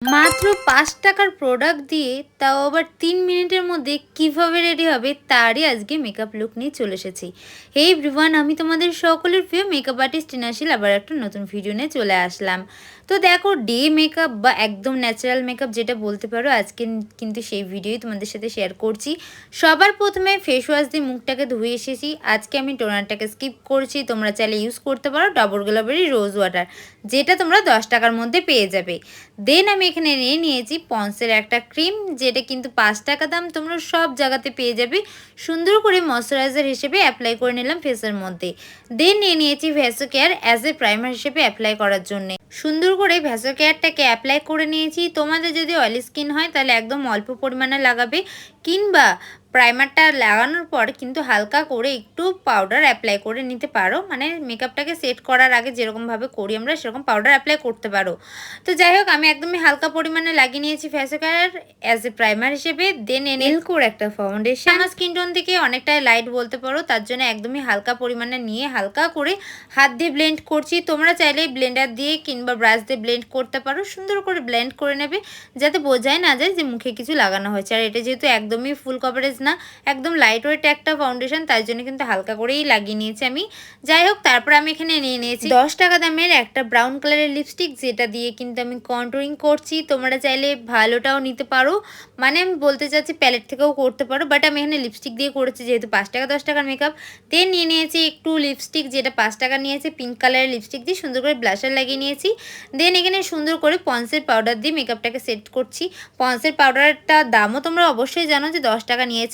মাত্র ৫ টাকার প্রোডাক্ট দিয়ে তাও আবার ৩ মিনিটের মধ্যে কিভাবে রেডি হবে তারই আজকে মেকআপ লুক নিয়ে চলে এসেছি। হে এভরিওয়ান, আমি তোমাদের সকলের প্রিয় মেকআপ আর্টিস্ট টিনাশীল আবার একটা নতুন ভিডিও নিয়ে চলে আসলাম। তো দেখো, ডে মেকআপ বা একদম ন্যাচারাল মেকআপ যেটা বলতে পারো, আজকে কিন্তু সেই ভিডিওই তোমাদের সাথে শেয়ার করছি। সবার প্রথমে ফেস ওয়াশ দিয়ে মুখটাকে ধুয়ে এসেছি। আজকে আমি টোনারটাকে স্কিপ করছি। তোমরা চাইলে ইউজ করতে পারো ডাবর গোলাপেরই রোজ ওয়াটার, যেটা তোমরা 10 টাকার মধ্যে পেয়ে যাবে। দেন আমি এখানে নিয়ে নিয়েছি পন্সের একটা ক্রিম, যেটা কিন্তু 5 টাকা দাম, তোমরা সব জায়গাতে পেয়ে যাবে। সুন্দর করে ময়শ্চারাইজার হিসেবে অ্যাপ্লাই করে নিলাম ফেসের মধ্যে। দেন নিয়ে নিয়েছি ভ্যাসো কেয়ার অ্যাজ এ প্রাইমার হিসেবে অ্যাপ্লাই করার জন্য। সুন্দর করে ভ্যাসো কেয়ারটাকে অ্যাপ্লাই করে নিয়েছি। তোমাদের যদি অয়েলি স্কিন হয় তাহলে একদম অল্প পরিমাণে লাগাবে, কিংবা প্রাইমারটা লাগানোর পর কিন্তু হালকা করে একটু পাউডার অ্যাপ্লাই করে নিতে পারো, মানে মেকআপটাকে সেট করার আগে যেরকমভাবে করি আমরা সেরকম পাউডার অ্যাপ্লাই করতে পারো। তো যাই হোক, আমি একদমই হালকা পরিমাণে লাগিয়ে নিয়েছি face care as a primer হিসেবে। দেন এলকোর একটা ফাউন্ডেশন, আমার স্কিন টোন থেকে অনেকটাই লাইট বলতে পারো, তার জন্য একদমই হালকা পরিমাণে নিয়ে হালকা করে হাত দিয়ে ব্লেন্ড করছি। তোমরা চাইলে ব্লেন্ডার দিয়ে কিংবা ব্রাশ দিয়ে ব্লেন্ড করতে পারো। সুন্দর করে ব্লেন্ড করে নেবে যাতে বোঝাই না যায় যে মুখে কিছু লাগানো হয়েছে। আর এটা যেহেতু একদমই ফুল কভারেজ না, একদম লাইট ওয়েট একটা ফাউন্ডেশন, তার জন্য কিন্তু হালকা করেই লাগিয়ে নিয়েছি আমি। যাই হোক, তারপর আমি এখানে নিয়ে নিয়েছি 10 টাকা দামের একটা ব্রাউন কালারের লিপস্টিক, যেটা দিয়ে কিন্তু আমি কন্টুরিং করছি। তোমরা চাইলে ভালোটাও নিতে পারো, মানে আমি বলতে চাচ্ছি প্যালেট থেকেও করতে পারো, বাট আমি এখানে লিপস্টিক দিয়ে করেছি যেহেতু 5 টাকা 10 টাকার মেকআপ। দেন নিয়ে নিয়েছি একটু লিপস্টিক, যেটা 5 টাকা নিয়েছে, পিঙ্ক কালারের লিপস্টিক দিয়ে সুন্দর করে ব্লাশার লাগিয়ে নিয়েছি। দেন এখানে সুন্দর করে পন্সের পাউডার দিয়ে মেকআপটাকে সেট করছি। পন্সের পাউডারটা দামও তোমরা অবশ্যই জানো যে 10 টাকা নিয়েছে।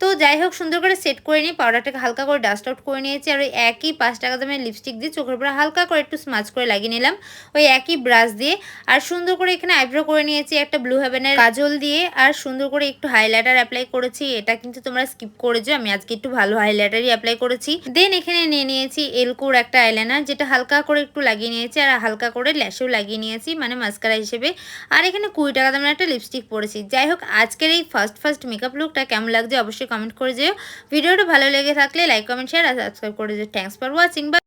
তো যাই হোক, সুন্দর করে সেট করে নিই, পাউডারটাকে হালকা করে ডাস্ট আউট করে নিয়েছি। আর ওই একই 5 টাকা দামের লিপস্টিক দিয়ে চোখের উপরে হালকা করে একটু স্মাচ করে লাগিয়ে নিলাম ওই একই ব্রাশ দিয়ে। আর সুন্দর করে এখানে আইব্রো করে নিয়েছি একটা ব্লু হেভেনের কাজল দিয়ে। আর সুন্দর করে একটু হাইলাইটার অ্যাপ্লাই করেছি, এটা কিন্তু তোমরা স্কিপ করেছো, আমি আজকে একটু ভালো হাইলাইটারই অ্যাপ্লাই করেছি। দেন এখানে নিয়ে নিয়েছি এলকোর একটা আইলাইনার, যেটা হালকা করে একটু লাগিয়ে নিয়েছি, আর হালকা করে ল্যাশেও লাগিয়ে নিয়েছি, মানে মাস্কারা হিসেবে। আর এখানে 20 টাকা দামের একটা লিপস্টিক পরেছি। যাই হোক, আজকের এই ফার্স্ট মেকআপ লুকটা কেমন লাগছে অবশ্যই কমেন্ট করে যেও। ভিডিওটা ভালো লেগে থাকলে লাইক কমেন্ট শেয়ার আর সাবস্ক্রাইব করে দিও। Thanks for watching.